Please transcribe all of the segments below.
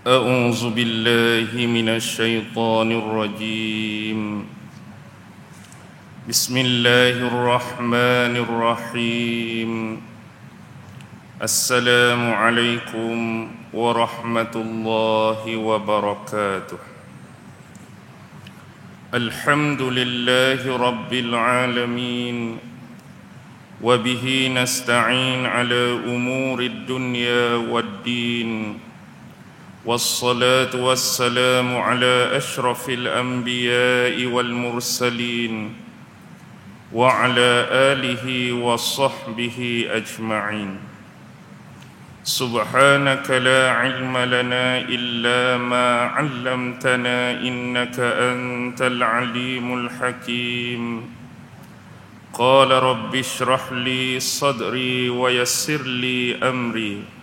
أعوذ بالله من الشيطان الرجيم بسم الله الرحمن الرحيم السلام عليكم ورحمة الله وبركاته الحمد لله رب العالمين وبه نستعين على أمور الدنيا والدين والصلاة والسلام على أشرف الأنبياء والمرسلين وعلى آله وصحبه أجمعين سبحانك لا علم لنا إلا ما علمتنا إنك أنت العليم الحكيم قال رب اشرح لي صدري ويسر لي أمري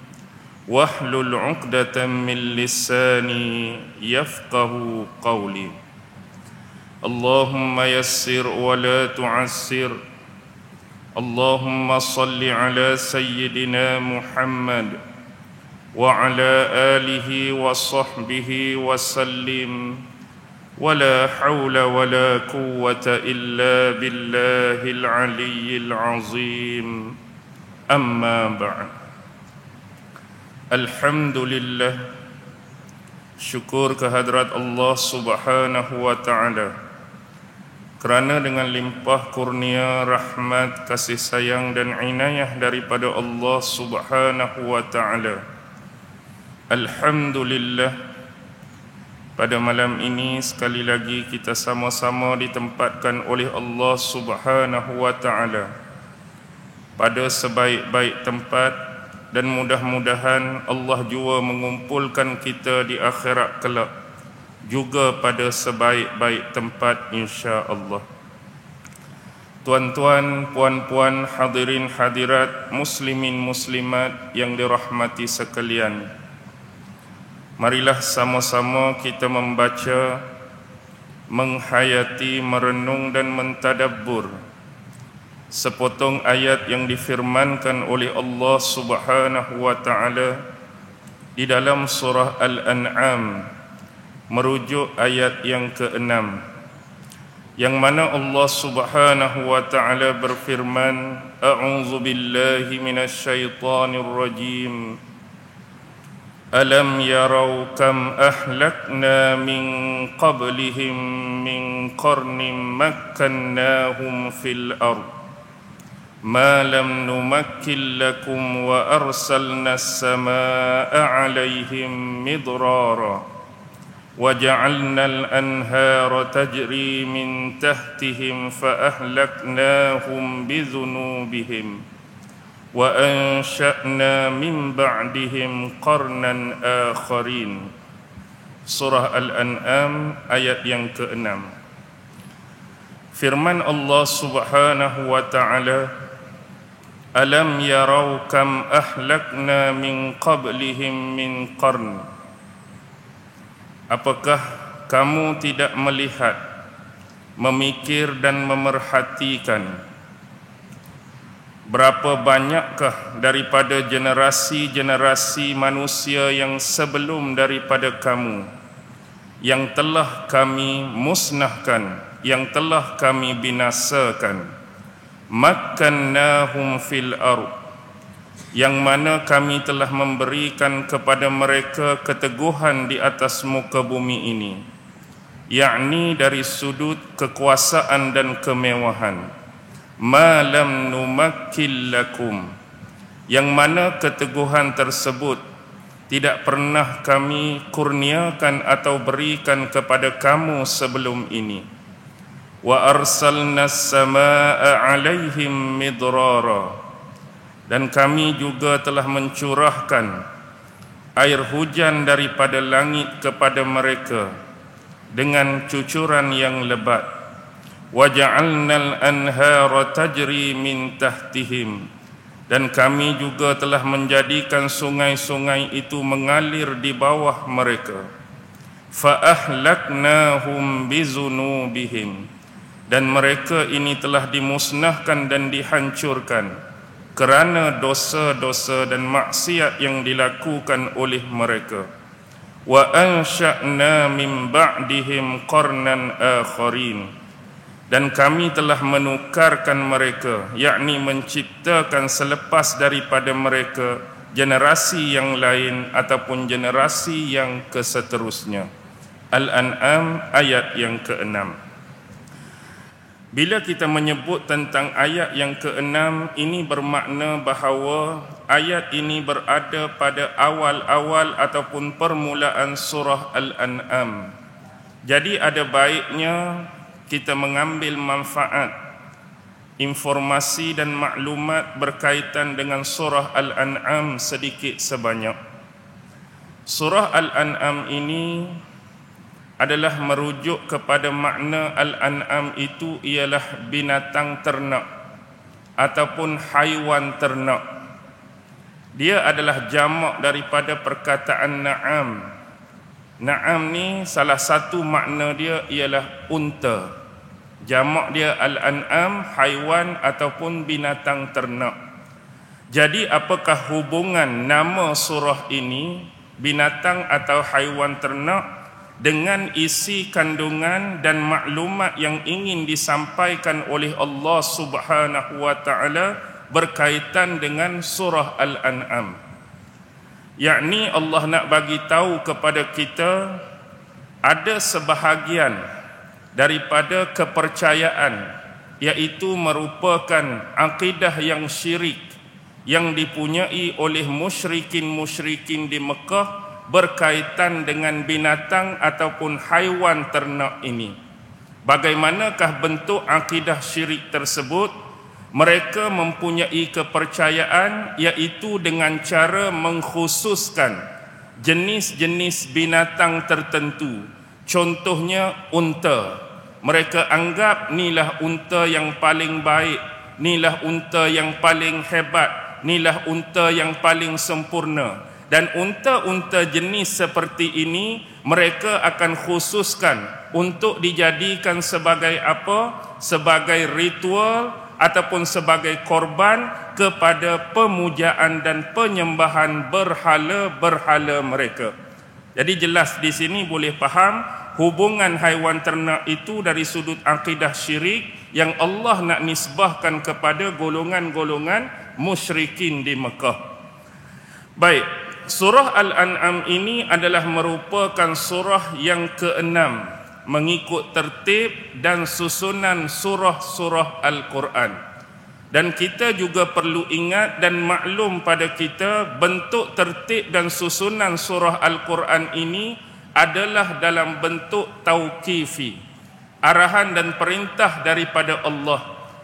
واحلل عقدة من لساني يفقه قولي اللهم يسر ولا تعسر اللهم صل على سيدنا محمد وعلى آله وصحبه وسلم ولا حول ولا قوة إلا بالله العلي العظيم أما بعد Alhamdulillah, syukur kehadrat Allah Subhanahu wa Ta'ala kerana dengan limpah kurnia, rahmat, kasih sayang dan inayah daripada Allah Subhanahu wa Ta'ala. Alhamdulillah, pada malam ini sekali lagi kita sama-sama ditempatkan oleh Allah Subhanahu wa Ta'ala pada sebaik-baik tempat, dan mudah-mudahan Allah jua mengumpulkan kita di akhirat kelak juga pada sebaik-baik tempat insya-Allah. Tuan-tuan, puan-puan, hadirin hadirat, muslimin muslimat yang dirahmati sekalian, marilah sama-sama kita membaca, menghayati, merenung dan mentadabbur sepotong ayat yang difirmankan oleh Allah Subhanahu wa Ta'ala di dalam surah Al-An'am, merujuk ayat yang ke-6, yang mana Allah Subhanahu wa Ta'ala berfirman, A'udzu billahi minasyaitonir rajim. Alam yarau kam ahlakna min qablihim min qarnin makkannahum fil ardh ما لم نمكن لكم وأرسلنا السماء عليهم مدرارا وجعلنا الأنهار تجري من تحتهم فأهلكناهم بذنوبهم وأنشأنا من بعدهم قرنا آخرين. Surah Al-An'am ayat yang ke-6. Firman Allah Subhanahu wa Ta'ala, Alam yarau kam ahlakna min qablihim min qarn. Apakah kamu tidak melihat, memikir dan memerhatikan berapa banyakkah daripada generasi-generasi manusia yang sebelum daripada kamu yang telah kami musnahkan, yang telah kami binasakan. Makkannahum fil ardh, yang mana kami telah memberikan kepada mereka keteguhan di atas muka bumi ini, yakni dari sudut kekuasaan dan kemewahan. Ma lam numakkil lakum, yang mana keteguhan tersebut tidak pernah kami kurniakan atau berikan kepada kamu sebelum ini. Wa arsalna as-samaa'a 'alaihim midrara, dan kami juga telah mencurahkan air hujan daripada langit kepada mereka dengan cucuran yang lebat. Wa ja'alnal anhara tajri min tahtihim, dan kami juga telah menjadikan sungai-sungai itu mengalir di bawah mereka. Fa ahlaknahum bizunubihim, dan mereka ini telah dimusnahkan dan dihancurkan kerana dosa-dosa dan maksiat yang dilakukan oleh mereka. wa ansha'na min ba'dihim qarnan akharin, dan kami telah menukarkan mereka, yakni menciptakan selepas daripada mereka generasi yang lain ataupun generasi yang keseterusnya. Al-An'am ayat yang ke-6. Bila kita menyebut tentang ayat yang ke-6, ini bermakna bahawa ayat ini berada pada awal-awal ataupun permulaan surah Al-An'am. Jadi ada baiknya kita mengambil manfaat, informasi dan maklumat berkaitan dengan surah Al-An'am sedikit sebanyak. Surah Al-An'am ini adalah merujuk kepada makna Al-An'am itu ialah binatang ternak ataupun haiwan ternak. Dia adalah jamak daripada perkataan na'am. Na'am ni salah satu makna dia ialah unta. Jamak dia Al-An'am, haiwan ataupun binatang ternak. Jadi apakah hubungan nama surah ini, binatang atau haiwan ternak, dengan isi kandungan dan maklumat yang ingin disampaikan oleh Allah Subhanahu wa taala berkaitan dengan surah Al-An'am? Yakni Allah nak bagi tahu kepada kita ada sebahagian daripada kepercayaan, iaitu merupakan akidah yang syirik yang dipunyai oleh musyrikin di Mekah berkaitan dengan binatang ataupun haiwan ternak ini. Bagaimanakah bentuk akidah syirik tersebut? Mereka mempunyai kepercayaan iaitu dengan cara mengkhususkan jenis-jenis binatang tertentu. Contohnya unta. Mereka anggap inilah unta yang paling baik, inilah unta yang paling hebat, inilah unta yang paling sempurna. Dan unta-unta jenis seperti ini mereka akan khususkan untuk dijadikan sebagai apa? Sebagai ritual ataupun sebagai korban kepada pemujaan dan penyembahan berhala-berhala mereka. Jadi jelas di sini boleh faham hubungan haiwan ternak itu dari sudut akidah syirik yang Allah nak nisbahkan kepada golongan-golongan musyrikin di Mekah. Baik, surah Al-An'am ini adalah merupakan surah yang ke-6 mengikut tertib dan susunan surah-surah Al-Quran. Dan kita juga perlu ingat dan maklum pada kita bentuk tertib dan susunan surah Al-Quran ini adalah dalam bentuk tauqifi, arahan dan perintah daripada Allah.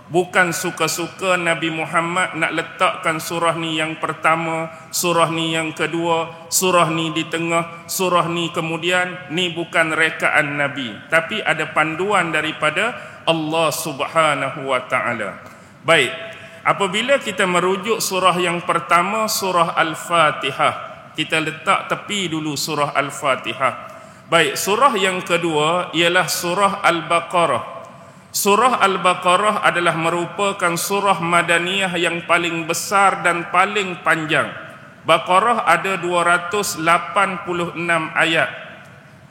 Bukan suka-suka Nabi Muhammad nak letakkan surah ni yang pertama, surah ni yang kedua, surah ni di tengah, surah ni kemudian. Ni bukan rekaan Nabi, tapi ada panduan daripada Allah Subhanahu wa taala. Baik, apabila kita merujuk surah yang pertama, surah Al-Fatihah, kita letak tepi dulu surah Al-Fatihah. Baik, surah yang kedua ialah surah Al-Baqarah. Surah Al-Baqarah adalah merupakan surah Madaniyah yang paling besar dan paling panjang. Baqarah ada 286 ayat.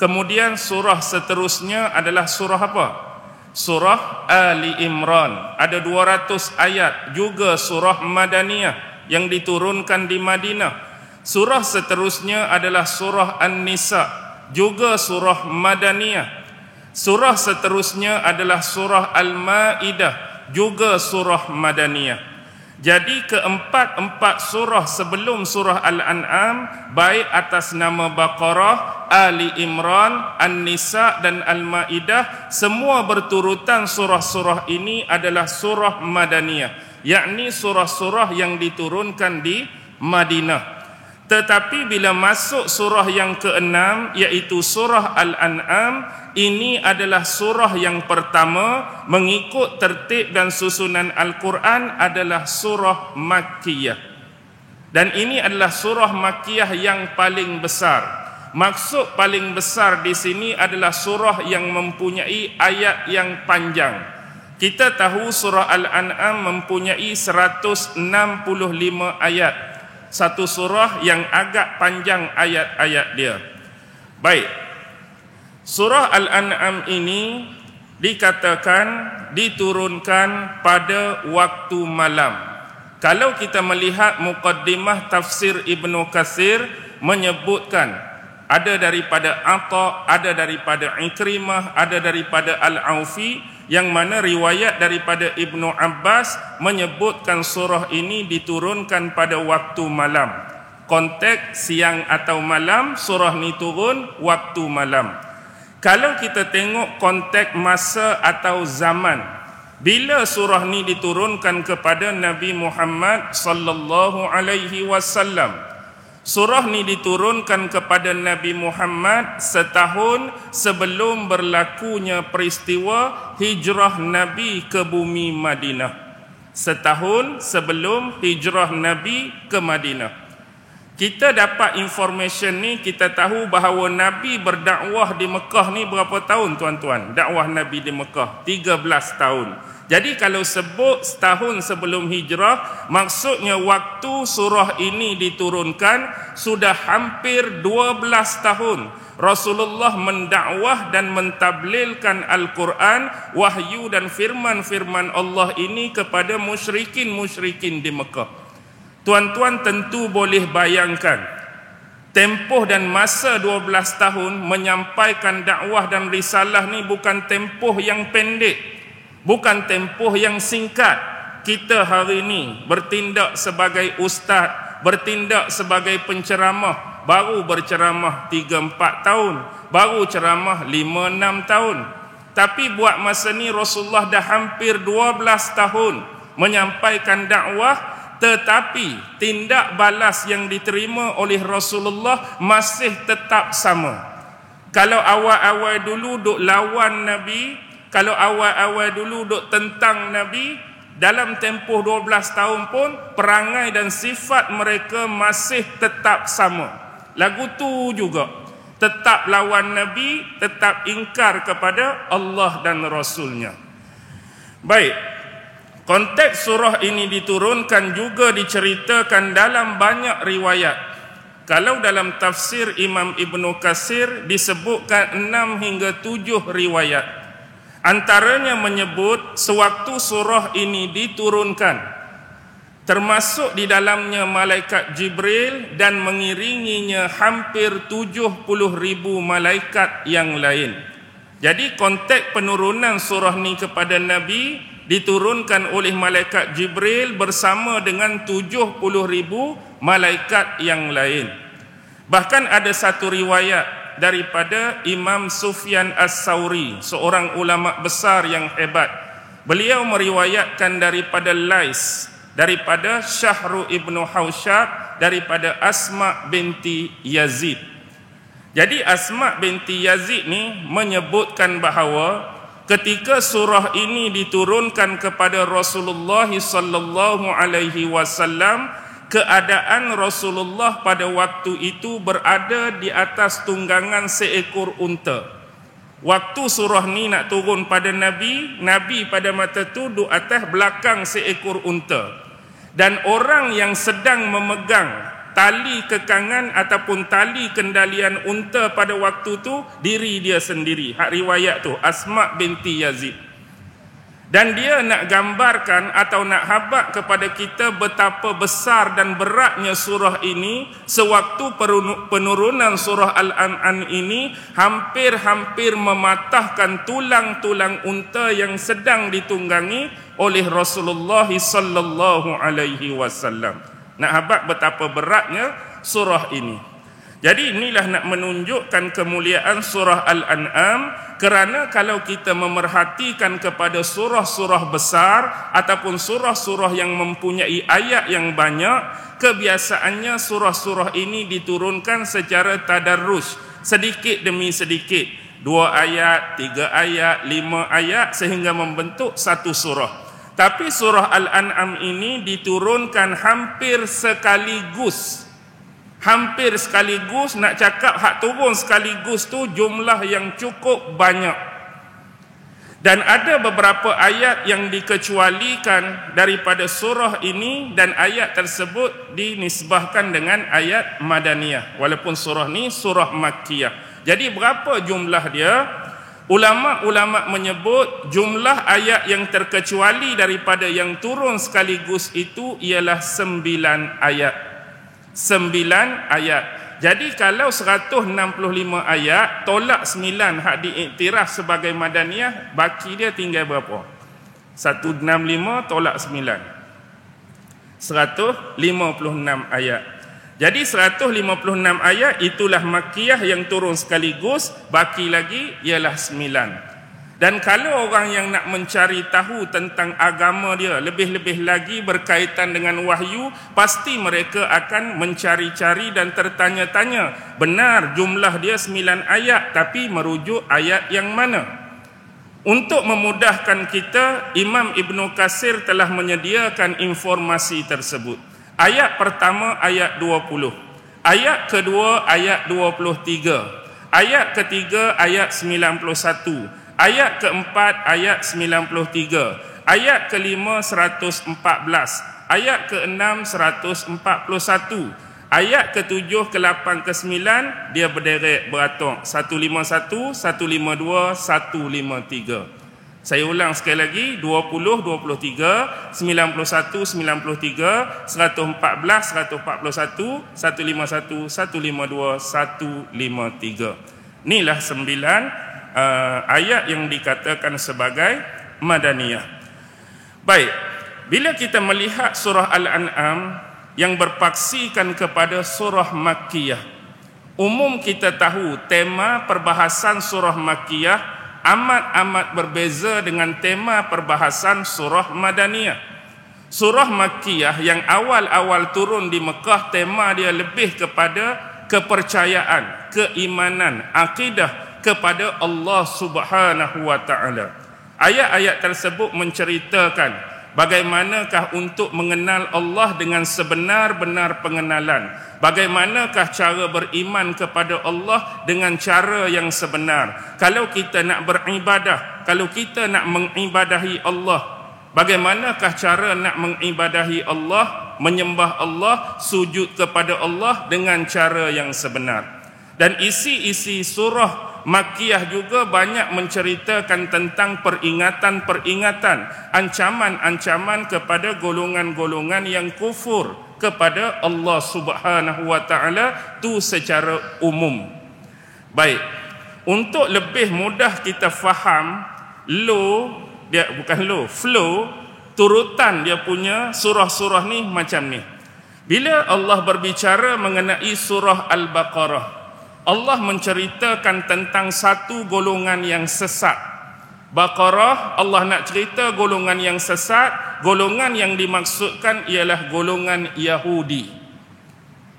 Kemudian surah seterusnya adalah surah apa? Surah Ali Imran. Ada 200 ayat, juga surah Madaniyah yang diturunkan di Madinah. Surah seterusnya adalah surah An-Nisa, juga surah Madaniyah. Surah seterusnya adalah surah Al-Ma'idah, juga surah Madaniyah. Jadi keempat-empat surah sebelum surah Al-An'am, baik atas nama Baqarah, Ali Imran, An-Nisa dan Al-Ma'idah, semua berturutan surah-surah ini adalah surah Madaniyah, yakni surah-surah yang diturunkan di Madinah. Tetapi bila masuk surah yang ke-6, iaitu surah Al-An'am, ini adalah surah yang pertama mengikut tertib dan susunan Al-Quran adalah surah Makkiyah. Dan ini adalah surah Makkiyah yang paling besar. Maksud paling besar di sini adalah surah yang mempunyai ayat yang panjang. Kita tahu surah Al-An'am mempunyai 165 ayat. Satu surah yang agak panjang ayat-ayat dia. Baik, surah Al-An'am ini dikatakan diturunkan pada waktu malam. Kalau kita melihat muqaddimah tafsir Ibnu Katsir menyebutkan ada daripada Atha, ada daripada Ikrimah, ada daripada Al-Aufi, yang mana riwayat daripada Ibnu Abbas menyebutkan surah ini diturunkan pada waktu malam. Konteks siang atau malam, surah ni turun waktu malam. Kalau kita tengok konteks masa atau zaman, bila surah ni diturunkan kepada Nabi Muhammad sallallahu alaihi wasallam, surah ni diturunkan kepada Nabi Muhammad setahun sebelum berlakunya peristiwa hijrah Nabi ke bumi Madinah. Setahun sebelum hijrah Nabi ke Madinah. Kita dapat information ni, kita tahu bahawa Nabi berdakwah di Mekah ni berapa tahun tuan-tuan? Dakwah Nabi di Mekah 13 tahun. Jadi kalau sebut setahun sebelum hijrah, maksudnya waktu surah ini diturunkan sudah hampir 12 tahun Rasulullah mendakwah dan mentablilkan Al-Quran, wahyu dan firman-firman Allah ini kepada musyrikin-musyrikin di Mekah. Tuan-tuan tentu boleh bayangkan tempoh dan masa 12 tahun menyampaikan dakwah dan risalah ni bukan tempoh yang pendek, bukan tempoh yang singkat. Kita hari ini bertindak sebagai ustaz, bertindak sebagai penceramah, baru berceramah 3-4 tahun, baru ceramah 5-6 tahun. Tapi buat masa ni Rasulullah dah hampir 12 tahun menyampaikan dakwah, tetapi tindak balas yang diterima oleh Rasulullah masih tetap sama. Kalau awal-awal dulu duk lawan Nabi, kalau awal-awal dulu duk tentang Nabi, dalam tempoh 12 tahun pun perangai dan sifat mereka masih tetap sama. Lagu tu juga, tetap lawan Nabi, tetap ingkar kepada Allah dan Rasulnya. Baik, konteks surah ini diturunkan juga diceritakan dalam banyak riwayat. Kalau dalam tafsir Imam Ibnu Katsir disebutkan 6 hingga 7 riwayat. Antaranya menyebut sewaktu surah ini diturunkan, termasuk di dalamnya malaikat Jibril dan mengiringinya hampir 70,000 malaikat yang lain. Jadi konteks penurunan surah ini kepada Nabi diturunkan oleh malaikat Jibril bersama dengan 70,000 malaikat yang lain. Bahkan ada satu riwayat daripada Imam Sufyan As-Sauri, seorang ulama besar yang hebat. Beliau meriwayatkan daripada Lais, daripada Syahru ibnu Hausyab, daripada Asma binti Yazid. Jadi Asma binti Yazid ni menyebutkan bahawa ketika surah ini diturunkan kepada Rasulullah sallallahu alaihi wasallam, keadaan Rasulullah pada waktu itu berada di atas tunggangan seekor unta. Waktu surah ni nak turun pada Nabi, Nabi pada masa tu duduk atas belakang seekor unta. Dan orang yang sedang memegang tali kekangan ataupun tali kendalian unta pada waktu tu diri dia sendiri. Hak riwayat tu Asma binti Yazid. Dan dia nak gambarkan atau nak habaq kepada kita betapa besar dan beratnya surah ini sewaktu penurunan surah Al-An'am ini hampir-hampir mematahkan tulang-tulang unta yang sedang ditunggangi oleh Rasulullah sallallahu alaihi wasallam. Nak habaq betapa beratnya surah ini. Jadi inilah nak menunjukkan kemuliaan surah Al-An'am, kerana kalau kita memerhatikan kepada surah-surah besar ataupun surah-surah yang mempunyai ayat yang banyak, kebiasaannya surah-surah ini diturunkan secara tadarruj, sedikit demi sedikit, 2 ayat, 3 ayat, 5 ayat sehingga membentuk satu surah. Tapi surah Al-An'am ini diturunkan hampir sekaligus. Hampir sekaligus, nak cakap hak turun sekaligus tu jumlah yang cukup banyak. Dan ada beberapa ayat yang dikecualikan daripada surah ini, dan ayat tersebut dinisbahkan dengan ayat Madaniyah. Walaupun surah ni surah Makkiyah. Jadi berapa jumlah dia? Ulama-ulama menyebut jumlah ayat yang terkecuali daripada yang turun sekaligus itu ialah 9 ayat. 9 ayat. Jadi kalau 165 ayat, tolak 9 hak diiktiraf sebagai madaniyah, baki dia tinggal berapa? 165 tolak 9. 156 ayat. Jadi 156 ayat itulah Makkiyah yang turun sekaligus, baki lagi ialah 9. Dan kalau orang yang nak mencari tahu tentang agama dia lebih-lebih lagi berkaitan dengan wahyu, pasti mereka akan mencari-cari dan tertanya-tanya, benar jumlah dia 9 ayat, tapi merujuk ayat yang mana? Untuk memudahkan kita, Imam Ibn Katsir telah menyediakan informasi tersebut. Ayat pertama ayat 20, ayat kedua ayat 23, ayat ketiga ayat 91, ayat keempat ayat 93, ayat kelima 114, ayat keenam 141, ayat ketujuh, ke-8, ke-9 dia berderet beratur 151, 152, 153. Saya ulang sekali lagi, 20, 23, 91, 93, 114, 141, 151, 152, 153. Inilah 9 ayat yang dikatakan sebagai madaniyah. Baik, bila kita melihat surah Al-An'am yang berpaksikan kepada surah Makkiyah, umum kita tahu tema perbahasan surah Makkiyah amat berbeza dengan tema perbahasan surah Madaniyah. Surah Makkiyah yang awal-awal turun di Mekah, tema dia lebih kepada kepercayaan, keimanan, akidah kepada Allah Subhanahu wa taala. Ayat-ayat tersebut menceritakan bagaimanakah untuk mengenal Allah dengan sebenar-benar pengenalan, bagaimanakah cara beriman kepada Allah dengan cara yang sebenar. Kalau kita nak beribadah, kalau kita nak mengibadahi Allah, bagaimanakah cara nak mengibadahi Allah, menyembah Allah, sujud kepada Allah dengan cara yang sebenar. Dan isi-isi surah Makkiyah juga banyak menceritakan tentang peringatan-peringatan, ancaman-ancaman kepada golongan-golongan yang kufur kepada Allah Subhanahu wa taala tu secara umum. Baik, untuk lebih mudah kita faham flow turutan dia punya surah-surah ni macam ni. Bila Allah berbicara mengenai surah Al-Baqarah, Allah menceritakan tentang satu golongan yang sesat. Baqarah, Allah nak cerita golongan yang sesat. Golongan yang dimaksudkan ialah golongan Yahudi.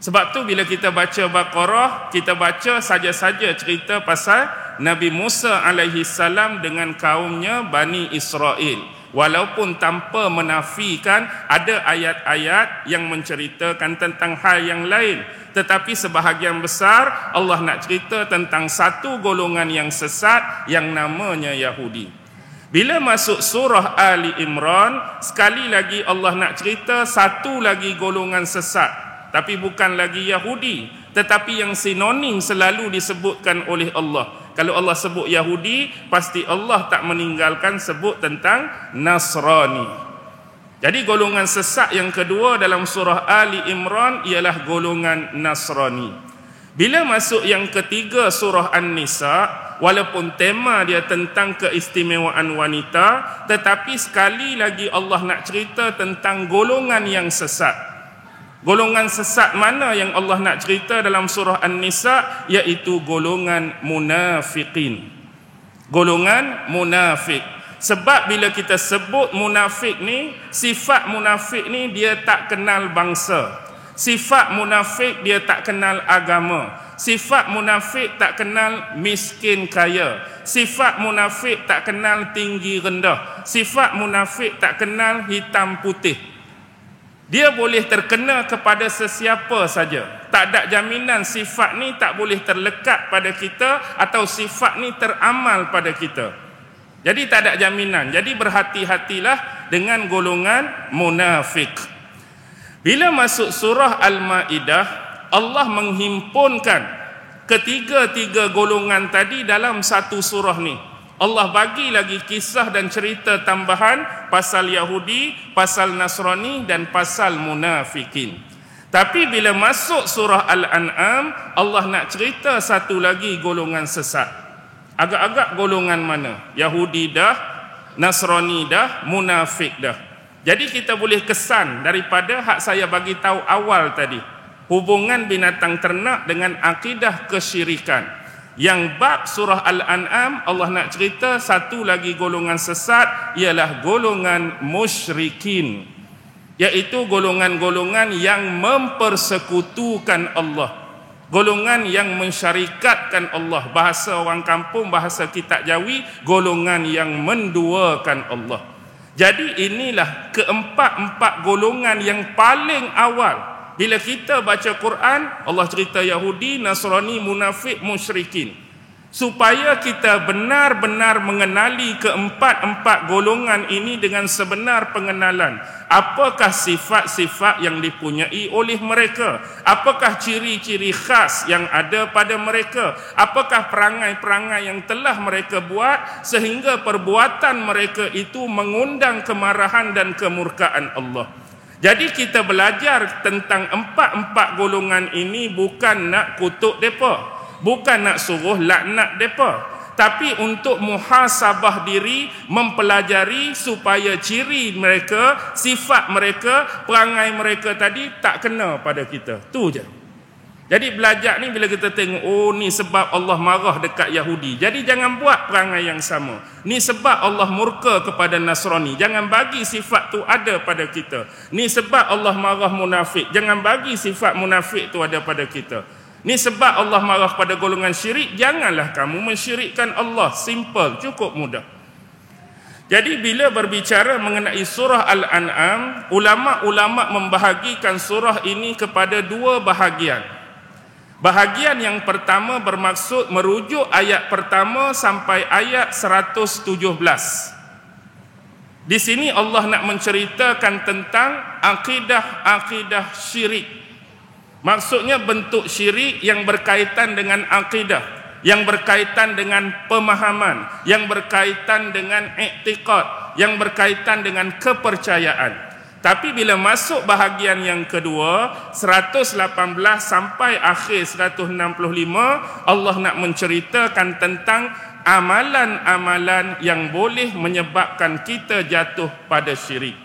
Sebab tu bila kita baca Baqarah, kita baca saja-saja cerita pasal Nabi Musa alaihi salam dengan kaumnya Bani Israel, walaupun tanpa menafikan ada ayat-ayat yang menceritakan tentang hal yang lain. Tetapi sebahagian besar Allah nak cerita tentang satu golongan yang sesat yang namanya Yahudi. Bila masuk surah Ali Imran, sekali lagi Allah nak cerita satu lagi golongan sesat, tapi bukan lagi Yahudi, tetapi yang sinonim selalu disebutkan oleh Allah. Kalau Allah sebut Yahudi, pasti Allah tak meninggalkan sebut tentang Nasrani. Jadi golongan sesat yang kedua dalam surah Ali Imran ialah golongan Nasrani. Bila masuk yang ketiga surah An-Nisa, walaupun tema dia tentang keistimewaan wanita, tetapi sekali lagi Allah nak cerita tentang golongan yang sesat. Golongan sesat mana yang Allah nak cerita dalam surah An-Nisa? Iaitu golongan munafiqin. Golongan munafik. Sebab bila kita sebut munafik ni, sifat munafik ni dia tak kenal bangsa. Sifat munafik dia tak kenal agama. Sifat munafik tak kenal miskin kaya. Sifat munafik tak kenal tinggi rendah. Sifat munafik tak kenal hitam putih. Dia boleh terkena kepada sesiapa saja. Tak ada jaminan sifat ni tak boleh terlekat pada kita atau sifat ni teramal pada kita. Jadi tak ada jaminan. Jadi berhati-hatilah dengan golongan munafik. Bila masuk surah Al-Maidah, Allah menghimpunkan ketiga-tiga golongan tadi dalam satu surah ni. Allah bagi lagi kisah dan cerita tambahan pasal Yahudi, pasal Nasrani dan pasal munafikin. Tapi bila masuk surah Al-An'am, Allah nak cerita satu lagi golongan sesat. Agak-agak golongan mana? Yahudi dah, Nasrani dah, munafik dah. Jadi kita boleh kesan daripada hak saya bagi tahu awal tadi, hubungan binatang ternak dengan akidah kesyirikan. Yang bab surah Al-An'am, Allah nak cerita satu lagi golongan sesat, ialah golongan musyrikin, iaitu golongan-golongan yang mempersekutukan Allah, golongan yang mensyarikatkan Allah. Bahasa orang kampung, bahasa kitab Jawi, golongan yang menduakan Allah. Jadi inilah keempat-empat golongan yang paling awal. Bila kita baca Quran, Allah cerita Yahudi, Nasrani, munafik, musyrikin. Supaya kita benar-benar mengenali keempat-empat golongan ini dengan sebenar pengenalan. Apakah sifat-sifat yang dipunyai oleh mereka? Apakah ciri-ciri khas yang ada pada mereka? Apakah perangai-perangai yang telah mereka buat sehingga perbuatan mereka itu mengundang kemarahan dan kemurkaan Allah? Jadi kita belajar tentang empat-empat golongan ini bukan nak kutuk mereka, bukan nak suruh laknat mereka, tapi untuk muhasabah diri, mempelajari supaya ciri mereka, sifat mereka, perangai mereka tadi tak kena pada kita. Tu je. Jadi belajar ni bila kita tengok, oh ni sebab Allah marah dekat Yahudi, jadi jangan buat perangai yang sama. Ni sebab Allah murka kepada Nasrani, jangan bagi sifat tu ada pada kita. Ni sebab Allah marah munafik, jangan bagi sifat munafik tu ada pada kita. Ni sebab Allah marah pada golongan syirik, janganlah kamu mensyirikkan Allah. Simple, cukup mudah. Jadi bila berbicara mengenai surah Al-An'am, ulama-ulama membahagikan surah ini kepada dua bahagian. Bahagian yang pertama bermaksud merujuk ayat pertama sampai ayat 117. Di sini Allah nak menceritakan tentang akidah-akidah syirik. Maksudnya bentuk syirik yang berkaitan dengan akidah, yang berkaitan dengan pemahaman, yang berkaitan dengan i'tiqad, yang berkaitan dengan kepercayaan. Tapi bila masuk bahagian yang kedua, 118 sampai akhir 165, Allah nak menceritakan tentang amalan-amalan yang boleh menyebabkan kita jatuh pada syirik.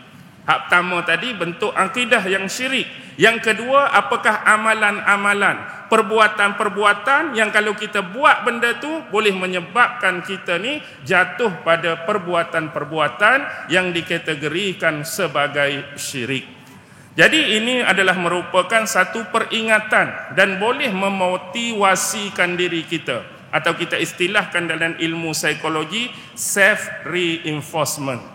Hak pertama tadi bentuk akidah yang syirik. Yang kedua, apakah amalan-amalan, perbuatan-perbuatan yang kalau kita buat benda tu boleh menyebabkan kita ni jatuh pada perbuatan-perbuatan yang dikategorikan sebagai syirik. Jadi ini adalah merupakan satu peringatan dan boleh memotivasikan diri kita, atau kita istilahkan dalam ilmu psikologi self reinforcement.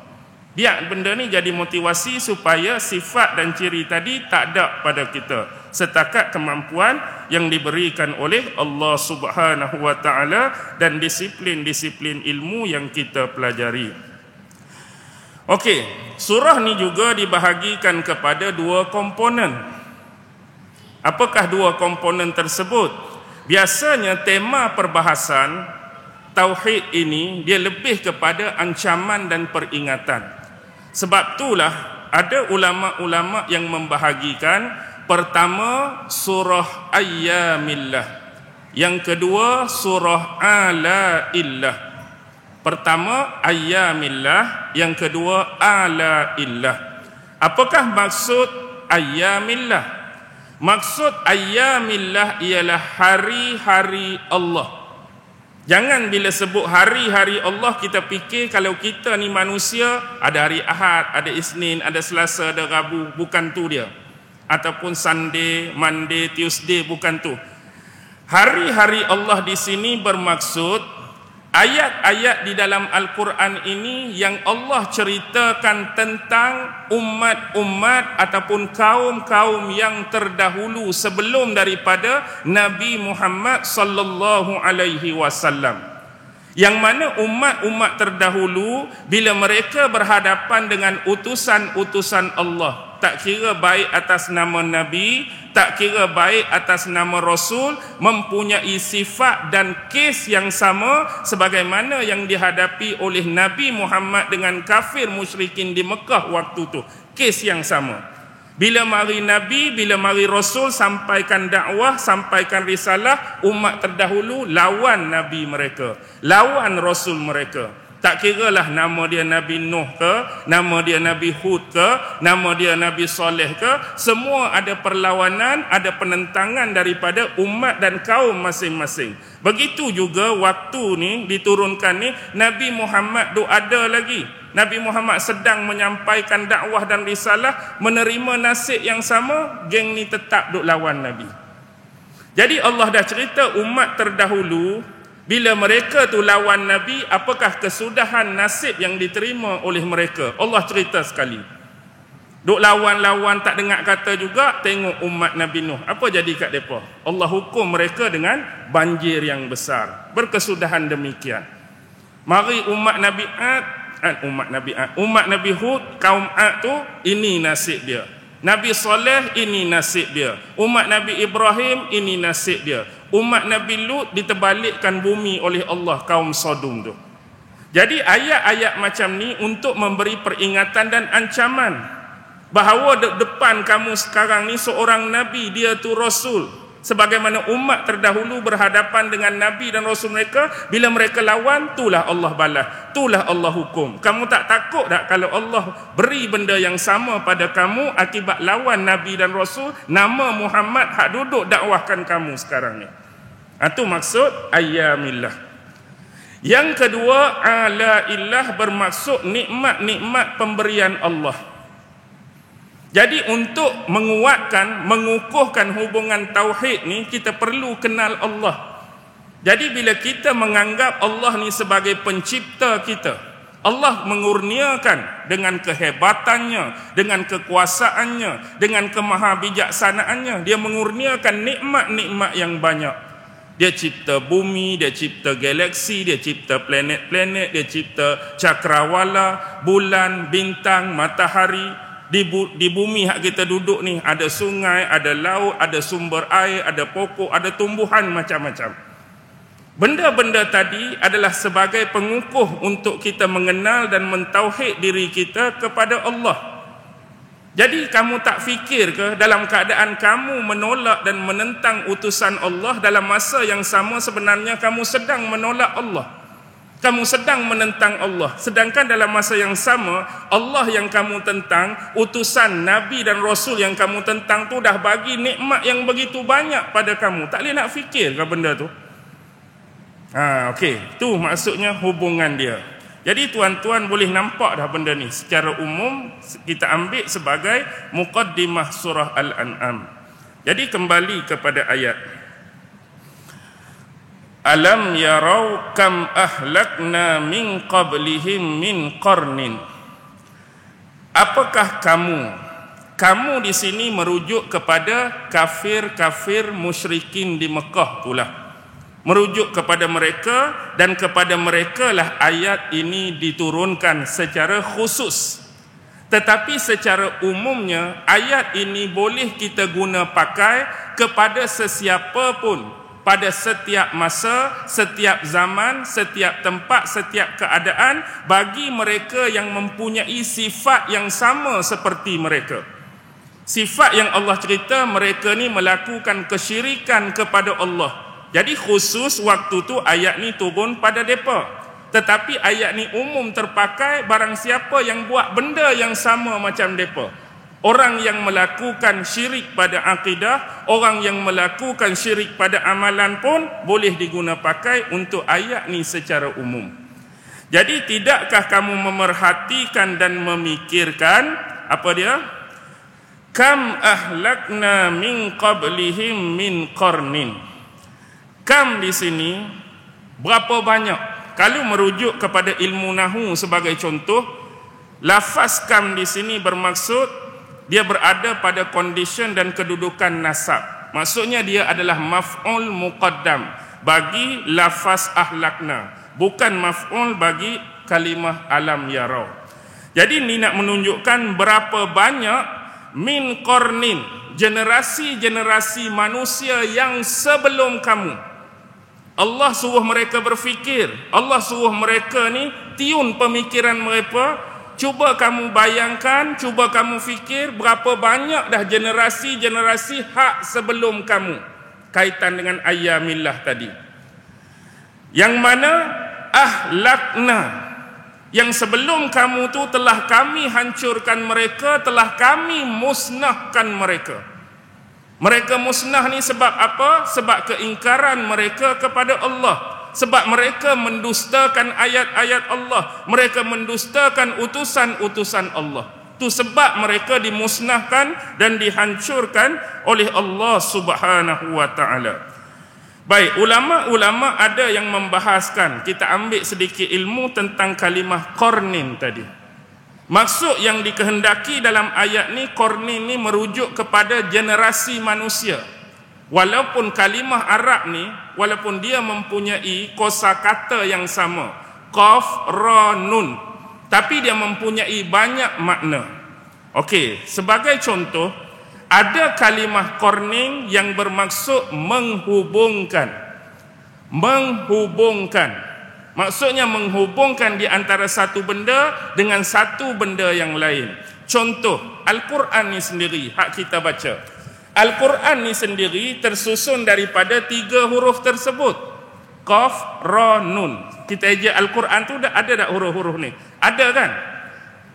Biar benda ni jadi motivasi supaya sifat dan ciri tadi tak ada pada kita setakat kemampuan yang diberikan oleh Allah Subhanahu wa taala dan disiplin-disiplin ilmu yang kita pelajari. Okey, surah ni juga dibahagikan kepada dua komponen. Apakah dua komponen tersebut? Biasanya tema perbahasan tauhid ini dia lebih kepada ancaman dan peringatan. Sebab itulah ada ulama-ulama yang membahagikan pertama surah Ayyamillah, yang kedua surah Alaillah. Pertama Ayyamillah, yang kedua Alaillah. Apakah maksud Ayyamillah? Maksud Ayyamillah ialah hari-hari Allah. Jangan bila sebut hari-hari Allah kita fikir kalau kita ni manusia ada hari Ahad, ada Isnin, ada Selasa, ada Rabu. Bukan tu dia. Ataupun Sunday, Monday, Tuesday, bukan tu. Hari-hari Allah di sini bermaksud ayat-ayat di dalam Al-Quran ini yang Allah ceritakan tentang umat-umat ataupun kaum-kaum yang terdahulu sebelum daripada Nabi Muhammad sallallahu alaihi wasallam. Yang mana umat-umat terdahulu bila mereka berhadapan dengan utusan-utusan Allah, tak kira baik atas nama Nabi, tak kira baik atas nama Rasul, mempunyai sifat dan kes yang sama sebagaimana yang dihadapi oleh Nabi Muhammad dengan kafir musyrikin di Mekah waktu tu. Kes yang sama. Bila mari Nabi, bila mari Rasul sampaikan dakwah, sampaikan risalah, umat terdahulu lawan Nabi mereka, lawan Rasul mereka. Tak kiralah nama dia Nabi Nuh ke, nama dia Nabi Hud ke, nama dia Nabi Saleh ke, semua ada perlawanan, ada penentangan daripada umat dan kaum masing-masing. Begitu juga waktu ni diturunkan ni, Nabi Muhammad tu ada lagi. Nabi Muhammad sedang menyampaikan dakwah dan risalah, menerima nasib yang sama, geng ni tetap duk lawan Nabi. Jadi Allah dah cerita umat terdahulu, bila mereka tu lawan Nabi, apakah kesudahan nasib yang diterima oleh mereka. Allah cerita sekali. Duk lawan-lawan tak dengar kata juga, tengok umat Nabi Nuh. Apa jadi kat mereka? Allah hukum mereka dengan banjir yang besar. Berkesudahan demikian. Mari umat Nabi umat Nabi Hud, kaum Ad tu, ini nasib dia. Nabi Saleh, ini nasib dia. Umat Nabi Ibrahim, ini nasib dia. Umat Nabi Lut diterbalikkan bumi oleh Allah, kaum Sodom tu. Jadi ayat-ayat macam ni untuk memberi peringatan dan ancaman bahawa depan kamu sekarang ni seorang Nabi, dia tu Rasul. Sebagaimana umat terdahulu berhadapan dengan Nabi dan Rasul mereka, bila mereka lawan, itulah Allah balas, itulah Allah hukum. Kamu tak takut tak kalau Allah beri benda yang sama pada kamu akibat lawan Nabi dan Rasul, nama Muhammad hak duduk dakwahkan kamu sekarang ni. Itu maksud ayyamillah. Yang kedua, alaillah bermaksud nikmat-nikmat pemberian Allah. Jadi untuk menguatkan, mengukuhkan hubungan tauhid ni, kita perlu kenal Allah. Jadi bila kita menganggap Allah ni sebagai pencipta kita, Allah mengurniakan dengan kehebatannya, dengan kekuasaannya, dengan kemahabijaksanaannya, dia mengurniakan nikmat-nikmat yang banyak. Dia cipta bumi, dia cipta galaksi, dia cipta planet-planet, dia cipta cakrawala, bulan, bintang, matahari. Di bumi hak kita duduk ni ada sungai, ada laut, ada sumber air, ada pokok, ada tumbuhan macam-macam. Benda-benda tadi adalah sebagai pengukuh untuk kita mengenal dan mentauhid diri kita kepada Allah. Jadi kamu tak fikir ke dalam keadaan kamu menolak dan menentang utusan Allah, dalam masa yang sama sebenarnya kamu sedang menolak Allah. Kamu sedang menentang Allah. Sedangkan dalam masa yang sama, Allah yang kamu tentang, utusan Nabi dan Rasul yang kamu tentang tu dah bagi nikmat yang begitu banyak pada kamu. Tak boleh nak fikir ke benda tu? Okey, tu maksudnya hubungan dia. Jadi tuan-tuan boleh nampak dah benda ni. Secara umum kita ambil sebagai muqaddimah surah Al-An'am. Jadi kembali kepada ayat. Alam yarau kam ahlakna min qablihim min qarnin. Apakah kamu di sini merujuk kepada kafir-kafir musyrikin di Mekah pula. Merujuk kepada mereka, dan kepada mereka lah ayat ini diturunkan secara khusus. Tetapi secara umumnya ayat ini boleh kita guna pakai kepada sesiapa pun, pada setiap masa, setiap zaman, setiap tempat, setiap keadaan, bagi mereka yang mempunyai sifat yang sama seperti mereka. Sifat yang Allah cerita, mereka ni melakukan kesyirikan kepada Allah. Jadi khusus waktu tu ayat ni turun pada mereka. Tetapi ayat ni umum terpakai barang siapa yang buat benda yang sama macam mereka. Orang yang melakukan syirik pada akidah, orang yang melakukan syirik pada amalan pun boleh diguna pakai untuk ayat ni secara umum. Jadi tidakkah kamu memerhatikan dan memikirkan apa dia? Kam ahlakna min qablihim min qarnin. Kam di sini berapa banyak? Kalau merujuk kepada ilmu nahwu sebagai contoh, lafaz kam di sini bermaksud dia berada pada condition dan kedudukan nasab. Maksudnya dia adalah maf'ul muqaddam bagi lafaz ahlakna, bukan maf'ul bagi kalimah alam yarau. Jadi ini nak menunjukkan berapa banyak min qarnin, generasi-generasi manusia yang sebelum kamu. Allah suruh mereka berfikir, Allah suruh mereka ni tiun pemikiran mereka. Cuba kamu bayangkan, cuba kamu fikir berapa banyak dah generasi-generasi hak sebelum kamu kaitan dengan ayyamillah tadi. Yang mana ahlakna, yang sebelum kamu tu telah kami hancurkan mereka, telah kami musnahkan mereka. Mereka musnah ni sebab apa? Sebab keingkaran mereka kepada Allah. Sebab mereka mendustakan ayat-ayat Allah. Mereka mendustakan utusan-utusan Allah. Itu sebab mereka dimusnahkan dan dihancurkan oleh Allah Subhanahu wa ta'ala. Baik, ulama-ulama ada yang membahaskan, kita ambil sedikit ilmu tentang kalimah qarnin tadi. Maksud yang dikehendaki dalam ayat ni, qarnin ni merujuk kepada generasi manusia. Walaupun kalimah Arab ni, walaupun dia mempunyai kosakata yang sama, qaf, ra, nun, tapi dia mempunyai banyak makna. Okey, sebagai contoh, ada kalimah qarnin yang bermaksud menghubungkan. Menghubungkan. Maksudnya menghubungkan di antara satu benda dengan satu benda yang lain. Contoh, Al-Quran ni sendiri, hak kita baca. Al-Quran ni sendiri tersusun daripada 3 huruf tersebut. Qaf, ra, nun. Kita ejak Al-Quran tu ada tak huruf-huruf ni? Ada kan?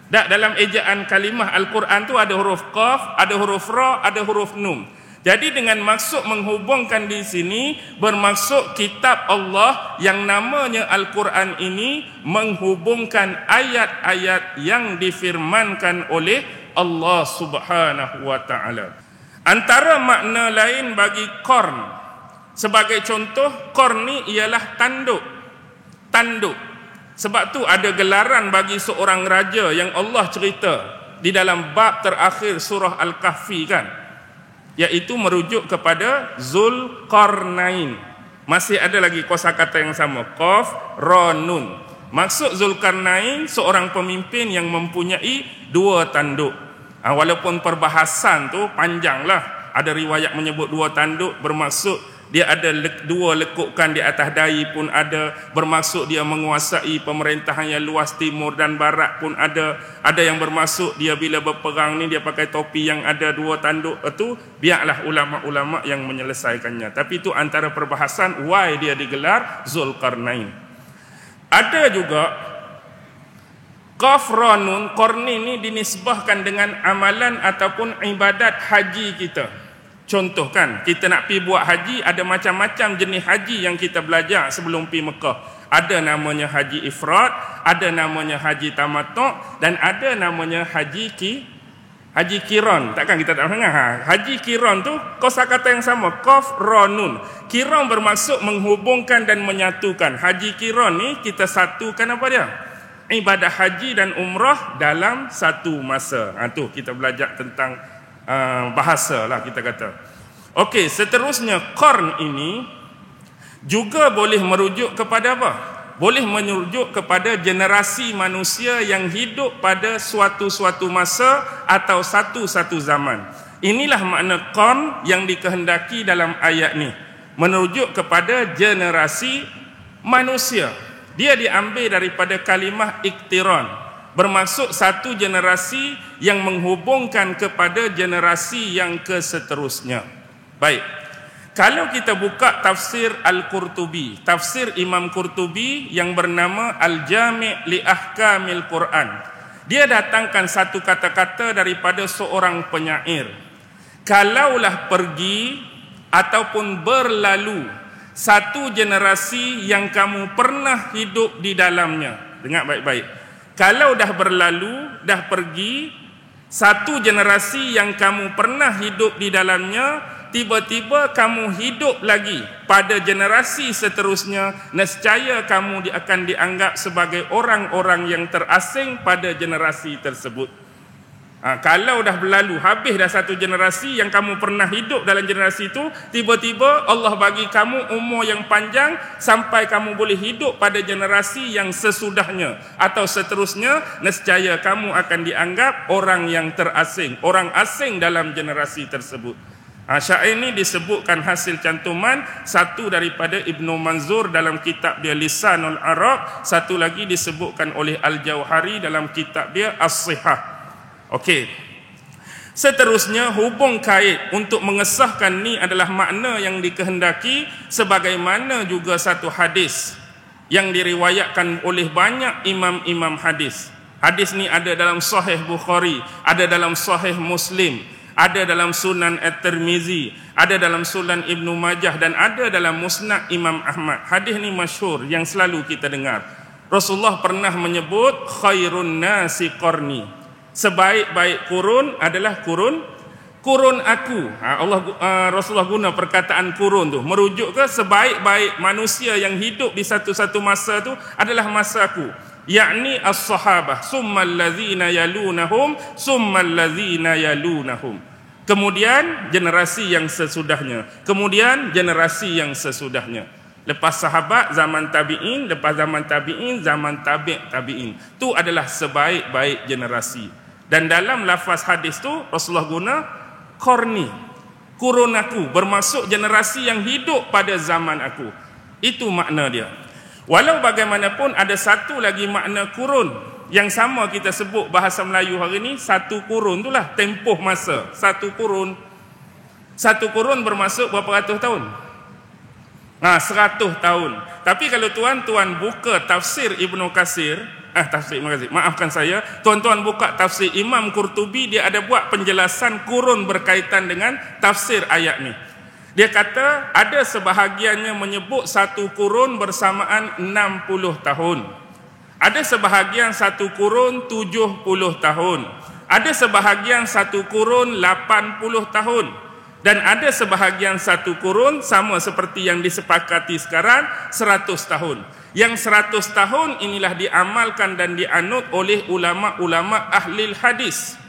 Tak, dalam ejaan kalimah Al-Quran tu ada huruf qaf, ada huruf ra, ada huruf nun. Jadi dengan maksud menghubungkan di sini, bermaksud kitab Allah yang namanya Al-Quran ini menghubungkan ayat-ayat yang difirmankan oleh Allah Subhanahu wa ta'ala. Antara makna lain bagi qarn, sebagai contoh, qarn ni ialah tanduk. Tanduk. Sebab tu ada gelaran bagi seorang raja yang Allah cerita di dalam bab terakhir surah Al-Kahfi kan, iaitu merujuk kepada Zulkarnain. Masih ada lagi kosakata yang sama, qaf, ra, nun. Maksud Zulkarnain seorang pemimpin yang mempunyai 2 tanduk. Walaupun perbahasan tu panjanglah. Ada riwayat menyebut 2 tanduk, bermaksud dia ada 2 lekukan di atas dahi pun ada, bermaksud dia menguasai pemerintahan yang luas timur dan barat pun ada. Ada yang bermaksud dia bila berperang ni dia pakai topi yang ada 2 tanduk. Itu biarlah ulama-ulama yang menyelesaikannya. Tapi itu antara perbahasan why dia digelar Zulkarnain. Ada juga qaf, ra, nun, qarnin ni dinisbahkan dengan amalan ataupun ibadat haji kita. Contoh kan, kita nak pi buat haji, ada macam-macam jenis haji yang kita belajar sebelum pi Mekah. Ada namanya haji ifrad, ada namanya haji tamattu', dan ada namanya haji kiran. Takkan kita tak dengar? Haji kiran tu kosakata yang sama, qaf, ra, nun. Kiran bermaksud menghubungkan dan menyatukan. Haji kiran ni kita satukan apa dia? Ibadah haji dan umrah dalam satu masa. Tu kita belajar tentang bahasa lah kita kata. Okey, seterusnya qarn ini juga boleh merujuk kepada apa? Boleh merujuk kepada generasi manusia yang hidup pada suatu-suatu masa atau satu-satu zaman. Inilah makna qarn yang dikehendaki dalam ayat ni, merujuk kepada generasi manusia. Dia diambil daripada kalimah iktiran, bermaksud satu generasi yang menghubungkan kepada generasi yang keseterusnya. Baik, kalau kita buka tafsir Al-Qurtubi, tafsir Imam Qurtubi yang bernama Al-Jami' li Ahkamil Quran, dia datangkan satu kata-kata daripada seorang penyair. Kalaulah pergi ataupun berlalu satu generasi yang kamu pernah hidup di dalamnya. Dengar baik-baik. Kalau dah berlalu, dah pergi, satu generasi yang kamu pernah hidup di dalamnya, tiba-tiba kamu hidup lagi pada generasi seterusnya, nescaya kamu akan dianggap sebagai orang-orang yang terasing pada generasi tersebut. Kalau dah berlalu, habis dah satu generasi yang kamu pernah hidup dalam generasi itu, tiba-tiba Allah bagi kamu umur yang panjang sampai kamu boleh hidup pada generasi yang sesudahnya atau seterusnya, nescaya kamu akan dianggap orang yang terasing, orang asing dalam generasi tersebut. Syair ini disebutkan hasil cantuman, satu daripada Ibnu Manzur dalam kitab dia Lisanul Arab, satu lagi disebutkan oleh Al-Jauhari dalam kitab dia As-Sihah. Okey. Seterusnya, hubung kait untuk mengesahkan ni adalah makna yang dikehendaki, sebagaimana juga satu hadis yang diriwayatkan oleh banyak imam-imam hadis. Hadis ni ada dalam Sahih Bukhari, ada dalam Sahih Muslim, ada dalam Sunan At-Tirmizi, ada dalam Sunan Ibnu Majah, dan ada dalam Musnad Imam Ahmad. Hadis ni masyhur yang selalu kita dengar. Rasulullah pernah menyebut khairun nasi qarni. Sebaik-baik kurun adalah kurun aku. Rasulullah guna perkataan kurun tu merujuk ke sebaik-baik manusia yang hidup di satu-satu masa tu adalah masa aku, yakni as-sahabah, summal ladzina yalunahum, summal ladzina yalunahum. Kemudian generasi yang sesudahnya, kemudian generasi yang sesudahnya. Lepas sahabat, zaman tabi'in, lepas zaman tabi'in, zaman tabi'in. Itu adalah sebaik-baik generasi. Dan dalam lafaz hadis tu Rasulullah guna qarni, kurun aku, bermaksud generasi yang hidup pada zaman aku. Itu makna dia. Walau bagaimanapun ada satu lagi makna kurun yang sama kita sebut bahasa Melayu hari ni, satu kurun itulah tempoh masa. Satu kurun bermaksud berapa ratus tahun? 100 tahun. Tapi kalau tuan-tuan buka tafsir Ibnu Katsir, maafkan saya, tuan-tuan buka tafsir Imam Qurtubi, dia ada buat penjelasan kurun berkaitan dengan tafsir ayat ni. Dia kata ada sebahagiannya menyebut satu kurun bersamaan 60 tahun. Ada sebahagian satu kurun 70 tahun. Ada sebahagian satu kurun 80 tahun. Dan ada sebahagian satu kurun sama seperti yang disepakati sekarang 100 tahun. Yang 100 tahun inilah diamalkan dan dianut oleh ulama-ulama ahli hadis.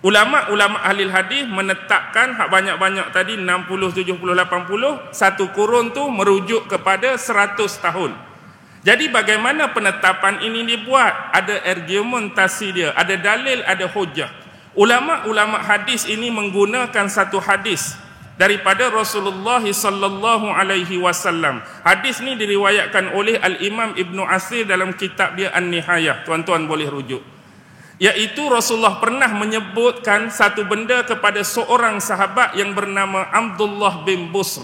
Ulama-ulama ahli hadis menetapkan hak banyak-banyak tadi 60, 70, 80, satu kurun tu merujuk kepada 100 tahun. Jadi bagaimana penetapan ini dibuat? Ada argumentasi dia, ada dalil, ada hujah. Ulama-ulama hadis ini menggunakan satu hadis daripada Rasulullah sallallahu alaihi wasallam. Hadis ni diriwayatkan oleh Al-Imam Ibnu Asir dalam kitab dia An-Nihayah. Tuan-tuan boleh rujuk. Iaitu Rasulullah pernah menyebutkan satu benda kepada seorang sahabat yang bernama Abdullah bin Busr.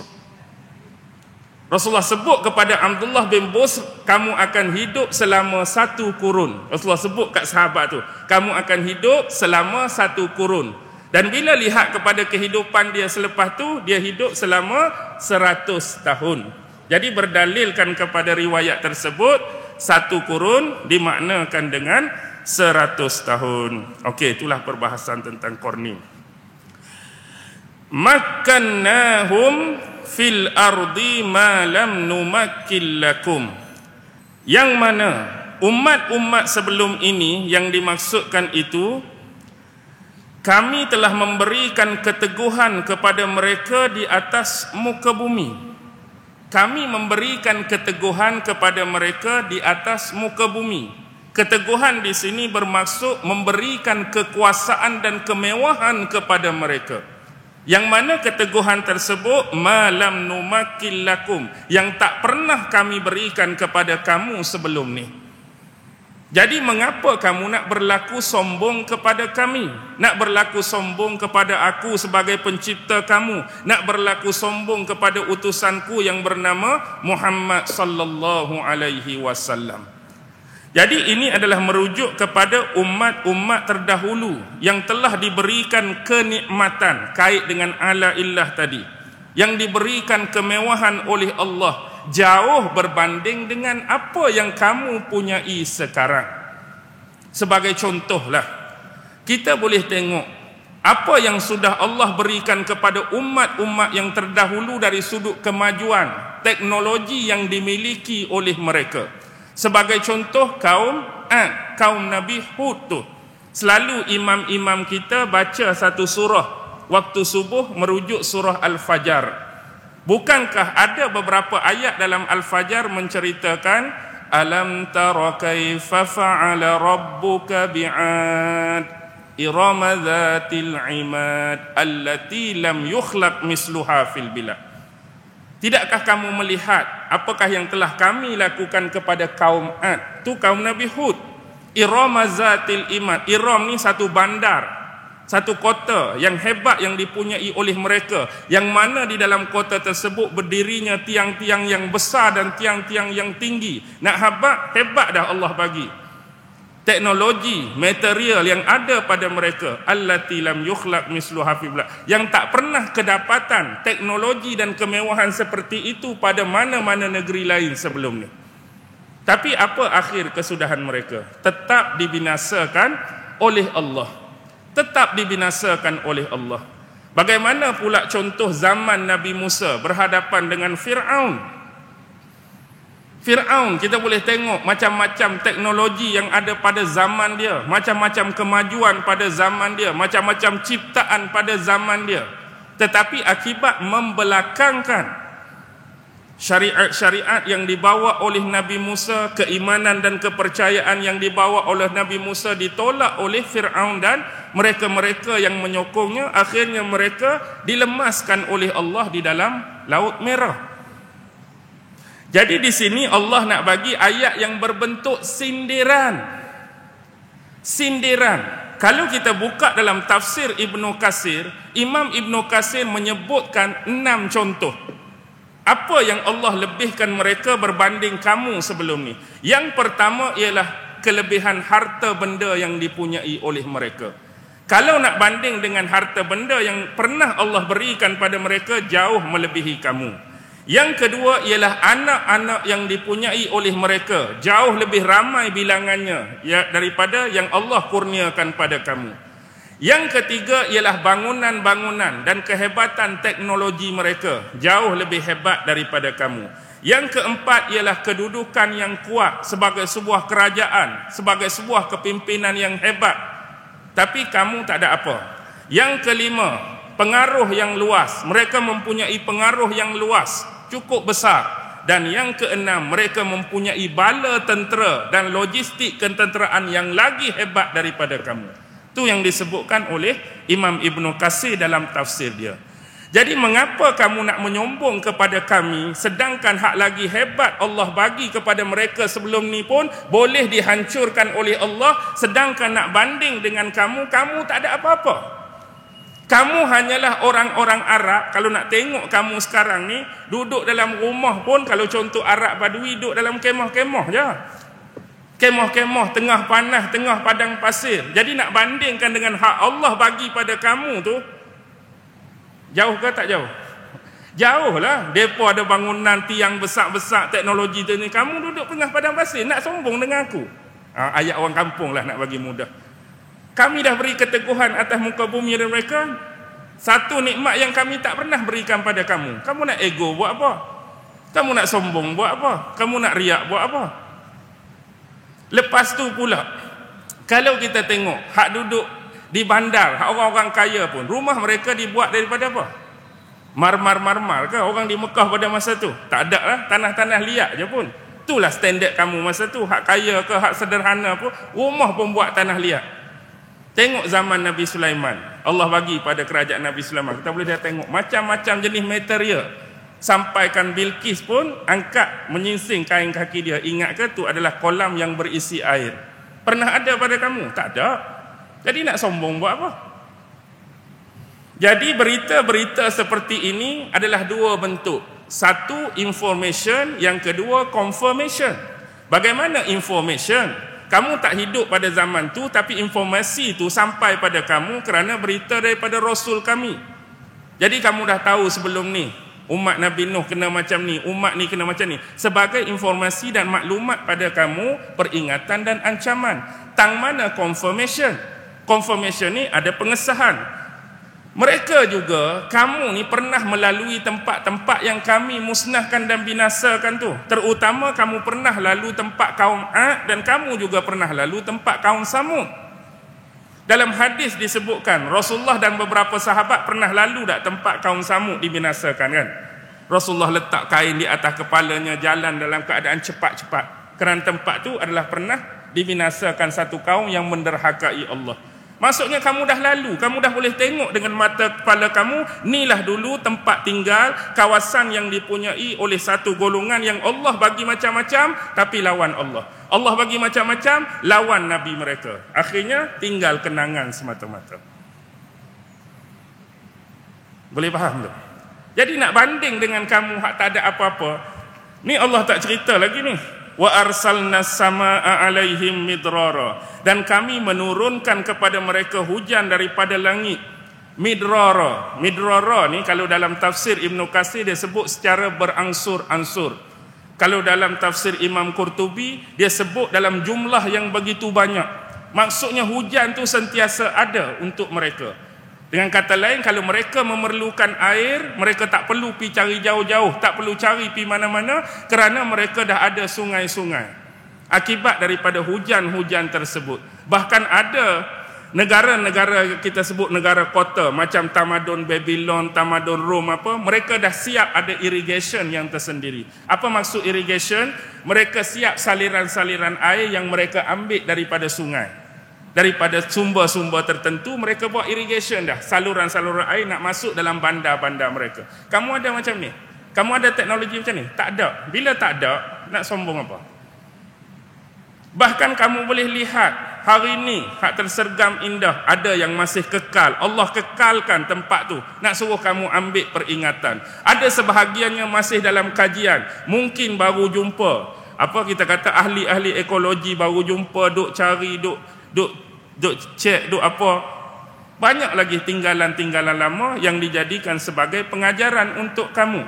Rasulullah sebut kepada Abdullah bin Busr, kamu akan hidup selama satu kurun. Rasulullah sebut kat sahabat tu, kamu akan hidup selama satu kurun. Dan bila lihat kepada kehidupan dia selepas tu, dia hidup selama 100 tahun. Jadi berdalilkan kepada riwayat tersebut, satu kurun dimaknakan dengan 100 tahun. Okey, itulah perbahasan tentang qarni. Makkannahum fil ardi ma lam numakkil lakum. Yang mana umat-umat sebelum ini yang dimaksudkan itu, kami telah memberikan keteguhan kepada mereka di atas muka bumi. Kami memberikan keteguhan kepada mereka di atas muka bumi. Keteguhan di sini bermaksud memberikan kekuasaan dan kemewahan kepada mereka. Yang mana keteguhan tersebut malam numakil lakum, yang tak pernah kami berikan kepada kamu sebelum ni. Jadi mengapa kamu nak berlaku sombong kepada kami? Nak berlaku sombong kepada aku sebagai pencipta kamu? Nak berlaku sombong kepada utusanku yang bernama Muhammad sallallahu alaihi wasallam? Jadi ini adalah merujuk kepada umat-umat terdahulu yang telah diberikan kenikmatan kait dengan ala illah tadi, yang diberikan kemewahan oleh Allah jauh berbanding dengan apa yang kamu punyai sekarang. Sebagai contohlah, kita boleh tengok apa yang sudah Allah berikan kepada umat-umat yang terdahulu dari sudut kemajuan teknologi yang dimiliki oleh mereka. Sebagai contoh kaum Nabi Hud tu. Selalu imam-imam kita baca satu surah waktu subuh merujuk surah Al-Fajr. Bukankah ada beberapa ayat dalam Al-Fajr menceritakan alam tara kaifa fa'ala rabbuka bi'ad irama dzatil imad allati lam yukhlaq misluha fil bilad. Tidakkah kamu melihat apakah yang telah kami lakukan kepada kaum Ad? Tu kaum Nabi Hud. Irama zatil imad. Iram ni satu bandar, satu kota yang hebat yang dipunyai oleh mereka, yang mana di dalam kota tersebut berdirinya tiang-tiang yang besar dan tiang-tiang yang tinggi. Nak hebat dah Allah bagi. Teknologi, material yang ada pada mereka, allati lam yukhlaq misluha fil bilad, yang tak pernah kedapatan teknologi dan kemewahan seperti itu pada mana-mana negeri lain sebelum ni. Tapi apa akhir kesudahan mereka? Tetap dibinasakan oleh Allah. Tetap dibinasakan oleh Allah. Bagaimana pula contoh zaman Nabi Musa berhadapan dengan Fir'aun? Fir'aun kita boleh tengok macam-macam teknologi yang ada pada zaman dia, macam-macam kemajuan pada zaman dia, macam-macam ciptaan pada zaman dia. Tetapi akibat membelakangkan syariat-syariat yang dibawa oleh Nabi Musa, keimanan dan kepercayaan yang dibawa oleh Nabi Musa ditolak oleh Fir'aun dan mereka-mereka yang menyokongnya. Akhirnya mereka dilemaskan oleh Allah di dalam Laut Merah. Jadi di sini Allah nak bagi ayat yang berbentuk sindiran. Sindiran. Kalau kita buka dalam tafsir Ibnu Katsir, Imam Ibnu Katsir menyebutkan 6 contoh. Apa yang Allah lebihkan mereka berbanding kamu sebelum ni? Yang pertama ialah kelebihan harta benda yang dipunyai oleh mereka. Kalau nak banding dengan harta benda yang pernah Allah berikan pada mereka, jauh melebihi kamu. Yang kedua ialah anak-anak yang dipunyai oleh mereka, jauh lebih ramai bilangannya daripada yang Allah kurniakan pada kamu. Yang ketiga ialah bangunan-bangunan dan kehebatan teknologi mereka, jauh lebih hebat daripada kamu. Yang keempat ialah kedudukan yang kuat sebagai sebuah kerajaan, sebagai sebuah kepimpinan yang hebat. Tapi kamu tak ada apa. Yang kelima, pengaruh yang luas. Mereka mempunyai pengaruh yang luas, cukup besar. Dan yang keenam, mereka mempunyai bala tentera dan logistik ketenteraan yang lagi hebat daripada kamu. Itu yang disebutkan oleh Imam Ibnu Katsir dalam tafsir dia. Jadi mengapa kamu nak menyombong kepada kami, sedangkan hak lagi hebat Allah bagi kepada mereka sebelum ni pun boleh dihancurkan oleh Allah, sedangkan nak banding dengan kamu, kamu tak ada apa-apa. Kamu hanyalah orang-orang Arab. Kalau nak tengok kamu sekarang ni, duduk dalam rumah pun, kalau contoh Arab Badui, duduk dalam kemah-kemah je. Kemah-kemah, tengah panas, tengah padang pasir. Jadi nak bandingkan dengan hak Allah bagi pada kamu tu, jauh ke tak jauh? Jauh lah. Mereka ada bangunan tiang besar-besar, teknologi tu ni. Kamu duduk tengah padang pasir, nak sombong dengan aku? Ayat orang kampung lah nak bagi mudah. Kami dah beri keteguhan atas muka bumi dan mereka. Satu nikmat yang kami tak pernah berikan pada kamu. Kamu nak ego buat apa? Kamu nak sombong buat apa? Kamu nak riak buat apa? Lepas tu pula, kalau kita tengok hak duduk di bandar, hak orang-orang kaya pun, rumah mereka dibuat daripada apa? Marmar ke orang di Mekah pada masa tu? Tak ada lah, tanah-tanah liat je pun. Itulah standard kamu masa tu. Hak kaya ke hak sederhana pun, rumah pun buat tanah liat. Tengok zaman Nabi Sulaiman, Allah bagi pada kerajaan Nabi Sulaiman. Kita boleh dah tengok macam-macam jenis material. Sampaikan Bilqis pun angkat menyingsing kain kaki dia. Ingat ke tu adalah kolam yang berisi air? Pernah ada pada kamu? Tak ada. Jadi nak sombong buat apa? Jadi berita-berita seperti ini adalah dua bentuk. Satu, information. Yang kedua, confirmation. Bagaimana information? Kamu tak hidup pada zaman tu, tapi informasi tu sampai pada kamu kerana berita daripada Rasul kami. Jadi kamu dah tahu sebelum ni, umat Nabi Nuh kena macam ni, umat ni kena macam ni. Sebagai informasi dan maklumat pada kamu, peringatan dan ancaman. Tang mana confirmation? Confirmation ni ada pengesahan. Mereka juga, kamu ni pernah melalui tempat-tempat yang kami musnahkan dan binasakan tu. Terutama kamu pernah lalu tempat kaum Ad dan kamu juga pernah lalu tempat kaum Samud. Dalam hadis disebutkan Rasulullah dan beberapa sahabat pernah lalu tak tempat kaum Samud dibinasakan kan. Rasulullah letak kain di atas kepalanya, jalan dalam keadaan cepat-cepat. Kerana tempat tu adalah pernah dibinasakan satu kaum yang menderhakai Allah. Maksudnya kamu dah lalu, kamu dah boleh tengok dengan mata kepala kamu, inilah dulu tempat tinggal, kawasan yang dipunyai oleh satu golongan yang Allah bagi macam-macam, tapi lawan Allah. Allah bagi macam-macam, lawan Nabi mereka. Akhirnya tinggal kenangan semata-mata. Boleh faham tak? Jadi nak banding dengan kamu hak tak ada apa-apa, ni Allah tak cerita lagi ni. Wa arsalna samaa alaihim midrara, dan kami menurunkan kepada mereka hujan daripada langit. Midrara ni kalau dalam tafsir Ibnu Katsir dia sebut secara berangsur-angsur. Kalau dalam tafsir Imam Qurtubi dia sebut dalam jumlah yang begitu banyak. Maksudnya hujan tu sentiasa ada untuk mereka. Dengan kata lain, kalau mereka memerlukan air, mereka tak perlu pergi cari jauh-jauh, tak perlu cari pergi mana-mana, kerana mereka dah ada sungai-sungai akibat daripada hujan-hujan tersebut. Bahkan ada negara-negara, kita sebut negara kota, macam tamadun Babylon, tamadun Rom apa, mereka dah siap ada irrigation yang tersendiri. Apa maksud irrigation? Mereka siap saliran-saliran air yang mereka ambil daripada sungai. Daripada sumber-sumber tertentu, mereka buat irrigation dah. Saluran-saluran air nak masuk dalam bandar-bandar mereka. Kamu ada macam ni? Kamu ada teknologi macam ni? Tak ada. Bila tak ada, nak sombong apa? Bahkan kamu boleh lihat, hari ni, hak tersergam indah, ada yang masih kekal. Allah kekalkan tempat tu. Nak suruh kamu ambil peringatan. Ada sebahagiannya masih dalam kajian. Mungkin baru jumpa. Apa kita kata, ahli-ahli ekologi baru jumpa, duk cari, duk cek, duk apa. Banyak lagi tinggalan-tinggalan lama yang dijadikan sebagai pengajaran untuk kamu.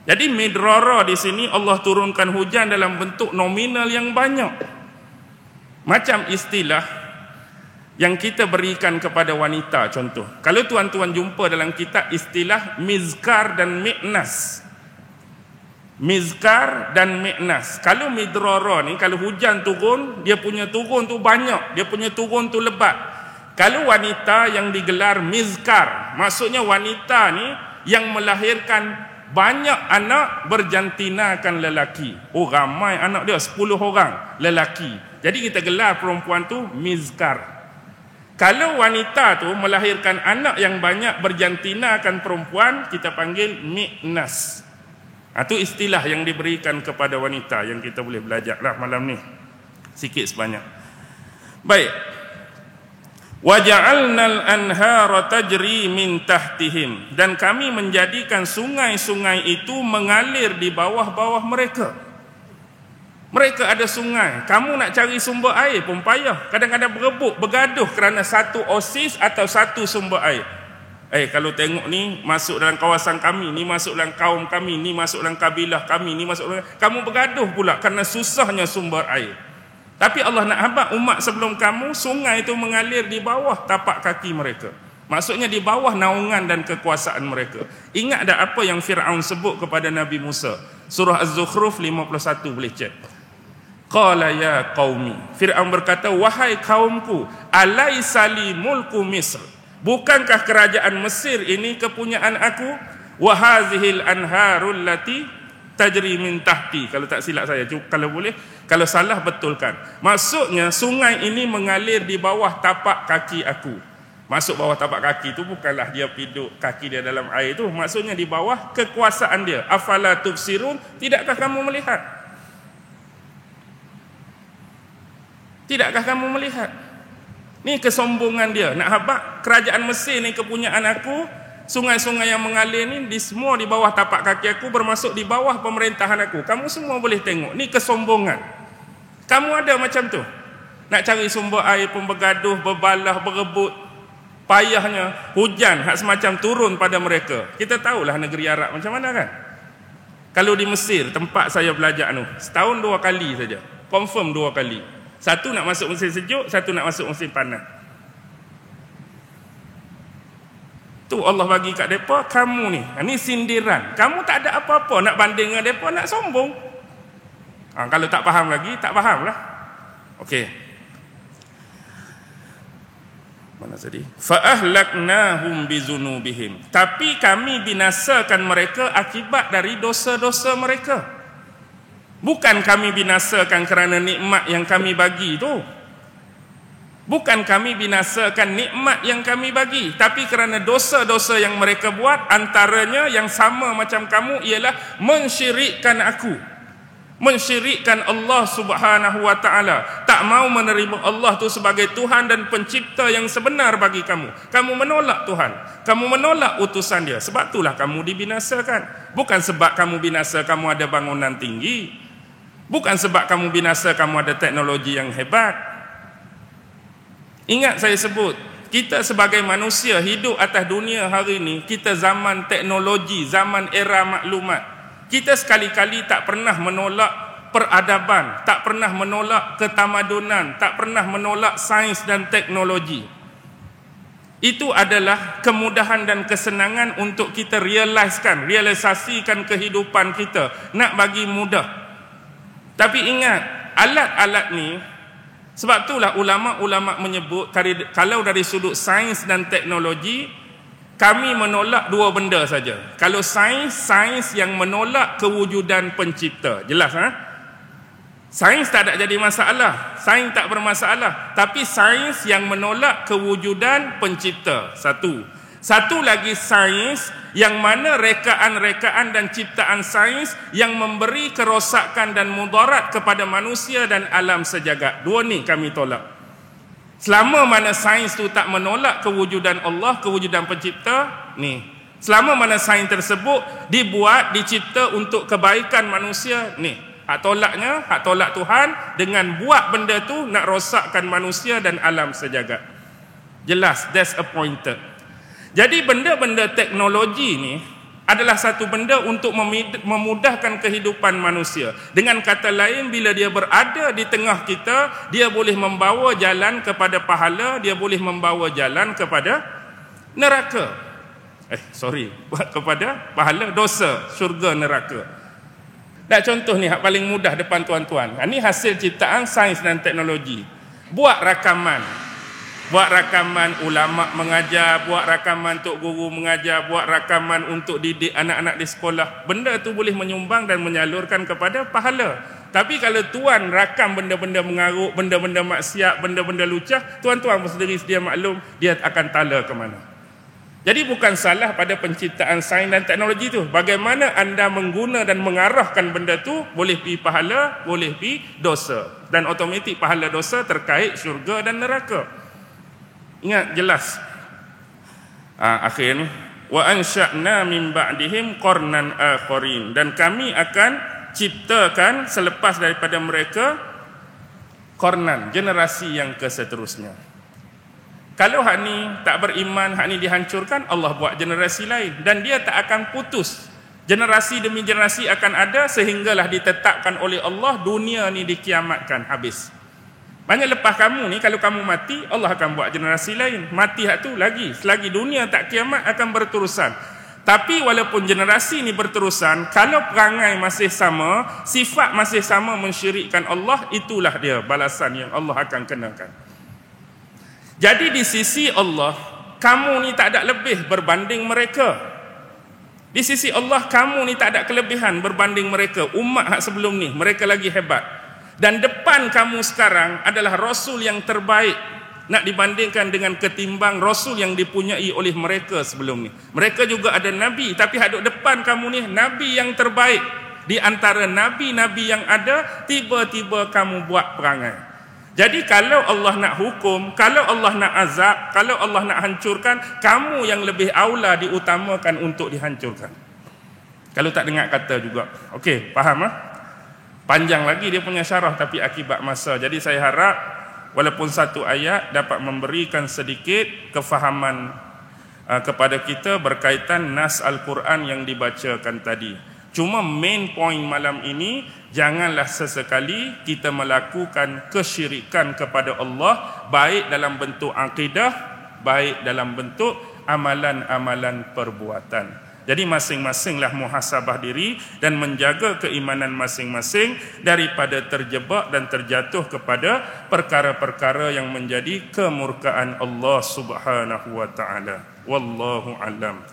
Jadi midrara di sini Allah turunkan hujan dalam bentuk nominal yang banyak. Macam istilah yang kita berikan kepada wanita, contoh. Kalau tuan-tuan jumpa dalam kitab istilah mizkar dan mi'nas. Mizkar dan mi'nas. Kalau midrara ni, kalau hujan turun, dia punya turun tu banyak, dia punya turun tu lebat. Kalau wanita yang digelar mizkar, maksudnya wanita ni yang melahirkan banyak anak berjantinakan lelaki. Oh, ramai anak dia, 10 orang lelaki. Jadi kita gelar perempuan tu mizkar. Kalau wanita tu melahirkan anak yang banyak berjantinakan perempuan, kita panggil mi'nas. Itu istilah yang diberikan kepada wanita yang kita boleh belajar lah malam ni sikit sebanyak. Baik. Waja'alnal anhara tajri min tahtihim, dan kami menjadikan sungai-sungai itu mengalir di bawah-bawah mereka. Mereka ada sungai, kamu nak cari sumber air pun payah. Kadang-kadang berebut, bergaduh kerana satu oasis atau satu sumber air. Kalau tengok ni masuk dalam kawasan kami, ni masuk dalam kaum kami, ni masuk dalam kabilah kami, ni masuk dalam, kamu bergaduh pula kerana susahnya sumber air. Tapi Allah nak habaq umat sebelum kamu, sungai itu mengalir di bawah tapak kaki mereka. Maksudnya di bawah naungan dan kekuasaan mereka. Ingat tak apa yang Fir'aun sebut kepada Nabi Musa? Surah Az-Zukhruf 51, boleh cek. Qala ya qaumi, Fir'aun berkata, wahai kaumku, alaisa li mulku Misr, bukankah kerajaan Mesir ini kepunyaan aku? Wa hazihil anharul lati tajri min tahti. Kalau tak silap saya, kalau boleh, kalau salah betulkan. Maksudnya sungai ini mengalir di bawah tapak kaki aku. Masuk bawah tapak kaki itu bukanlah dia piduk kaki dia dalam air itu, maksudnya di bawah kekuasaan dia. Afala tubsirun, tidakkah kamu melihat? Tidakkah kamu melihat? Ni kesombongan dia. Nak habaq kerajaan Mesir ni kepunyaan aku. Sungai-sungai yang mengalir ni semua di bawah tapak kaki aku, bermasuk di bawah pemerintahan aku. Kamu semua boleh tengok. Ni kesombongan. Kamu ada macam tu. Nak cari sumber air pun bergaduh, berbalah, berebut. Payahnya hujan hak semacam turun pada mereka. Kita tahulah negeri Arab macam mana kan. Kalau di Mesir, tempat saya belajar setahun 2 kali saja. Confirm 2 kali. Satu nak masuk musim sejuk, satu nak masuk musim panas. Tu Allah bagi kat mereka, kamu ni, ini sindiran. Kamu tak ada apa-apa nak banding dengan mereka, nak sombong. Kalau tak faham lagi, tak faham lah. Okey. mana tadi? Fa ahlaknahum bizunubihim. Tapi kami binasakan mereka akibat dari dosa-dosa mereka. Bukan kami binasakan kerana nikmat yang kami bagi tu. Bukan kami binasakan nikmat yang kami bagi, tapi kerana dosa-dosa yang mereka buat, antaranya yang sama macam kamu ialah mensyirikkan aku. Mensyirikkan Allah Subhanahu wa taala, tak mau menerima Allah tu sebagai Tuhan dan pencipta yang sebenar bagi kamu. Kamu menolak Tuhan, kamu menolak utusan dia. Sebab itulah kamu dibinasakan. Bukan sebab kamu binasa kamu ada bangunan tinggi. Bukan sebab kamu binasa kamu ada teknologi yang hebat. Ingat saya sebut, kita sebagai manusia hidup atas dunia hari ini, kita zaman teknologi, zaman era maklumat. Kita sekali-kali tak pernah menolak peradaban, tak pernah menolak ketamadunan, tak pernah menolak sains dan teknologi. Itu adalah kemudahan dan kesenangan untuk kita realisasikan kehidupan kita, nak bagi mudah. Tapi ingat, alat-alat ni, sebab itulah ulama-ulama menyebut, kalau dari sudut sains dan teknologi, kami menolak dua benda saja. Kalau sains yang menolak kewujudan pencipta. Jelas Sains tak ada jadi masalah. Sains tak bermasalah. Tapi sains yang menolak kewujudan pencipta. Satu lagi sains yang mana rekaan-rekaan dan ciptaan sains yang memberi kerosakan dan mudarat kepada manusia dan alam sejagat. Dua ni kami tolak. Selama mana sains tu tak menolak kewujudan Allah, kewujudan pencipta, ni. Selama mana sains tersebut dibuat, dicipta untuk kebaikan manusia, ni. Hak tolak Tuhan dengan buat benda tu nak rosakkan manusia dan alam sejagat. Jelas, that's appointed. Jadi benda-benda teknologi ni adalah satu benda untuk memudahkan kehidupan manusia. Dengan kata lain, bila dia berada di tengah kita, dia boleh membawa jalan kepada pahala, dia boleh membawa jalan kepada neraka. Kepada pahala, dosa, syurga, neraka. Tak, contoh ni hak paling mudah depan tuan-tuan. Ini hasil ciptaan sains dan teknologi. Buat rakaman ulama mengajar, buat rakaman tok guru mengajar, buat rakaman untuk didik anak-anak di sekolah. Benda tu boleh menyumbang dan menyalurkan kepada pahala. Tapi kalau tuan rakam benda-benda mengarut, benda-benda maksiat, benda-benda lucah, tuan-tuan sendiri sedia maklum dia akan tala ke mana. Jadi bukan salah pada penciptaan sains dan teknologi tu. Bagaimana anda mengguna dan mengarahkan benda tu, boleh pergi pahala, boleh pergi dosa. Dan automatik pahala dosa terkait syurga dan neraka. Ingat jelas. Akhir ni, wa ansha'na min ba'dihim qarnan akharin, dan kami akan ciptakan selepas daripada mereka qarnan, generasi yang keseterusnya. Kalau hak ni tak beriman, hak ni dihancurkan, Allah buat generasi lain dan dia tak akan putus. Generasi demi generasi akan ada sehinggalah ditetapkan oleh Allah dunia ni dikiamatkan, habis. Banyak lepas kamu ni, kalau kamu mati, Allah akan buat generasi lain. Mati hak tu lagi. Selagi dunia tak kiamat akan berterusan. Tapi walaupun generasi ni berterusan, kalau perangai masih sama, sifat masih sama mensyirikkan Allah, itulah dia balasan yang Allah akan kenakan. Jadi di sisi Allah, kamu ni tak ada lebih berbanding mereka. Di sisi Allah, kamu ni tak ada kelebihan berbanding mereka. Umat hak sebelum ni, mereka lagi hebat. Dan depan kamu sekarang adalah Rasul yang terbaik, nak dibandingkan dengan ketimbang Rasul yang dipunyai oleh mereka sebelum ni. Mereka juga ada Nabi, tapi hadut depan kamu ni Nabi yang terbaik. Di antara Nabi-Nabi yang ada, tiba-tiba kamu buat perangai. Jadi kalau Allah nak hukum, kalau Allah nak azab, kalau Allah nak hancurkan, kamu yang lebih aula diutamakan untuk dihancurkan. Kalau tak dengar kata juga. Okey, faham Panjang lagi dia punya syarah, tapi akibat masa. Jadi saya harap walaupun satu ayat dapat memberikan sedikit kefahaman kepada kita berkaitan nas Al-Quran yang dibacakan tadi. Cuma main point malam ini, janganlah sesekali kita melakukan kesyirikan kepada Allah, baik dalam bentuk akidah, baik dalam bentuk amalan-amalan perbuatan. Jadi masing-masinglah muhasabah diri dan menjaga keimanan masing-masing daripada terjebak dan terjatuh kepada perkara-perkara yang menjadi kemurkaan Allah Subhanahu wa taala. Wallahu alam.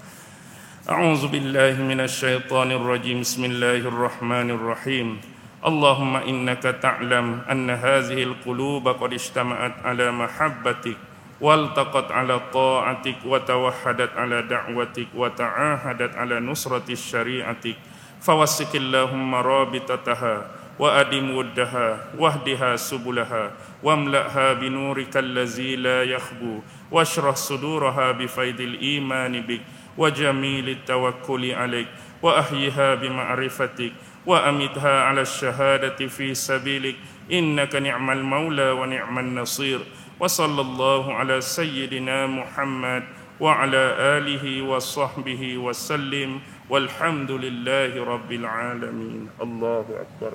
A'udzu billahi minasy syaithanir rajim. Bismillahirrahmanirrahim. Allahumma innaka ta'lam anna hadhihi al-quluba qad ijtama'at ala mahabbatik والتقت على طاعتك وتوحدت على دعوتك وتعاهدت على نصرة شريعتك فوسك اللهم رابطتها وأدم ودها واهدها سبلها واملأها بنورك الذي لا يخبو واشرح صدورها بفيض الإيمان بك وجميل التوكل عليك وأحيها بمعرفتك وأمتها على الشهادة في سبيلك إنك نعم المولى ونعم النصير وصلى الله على سيدنا محمد وعلى آله وصحبه وسلم والحمد لله رب العالمين. الله أكبر.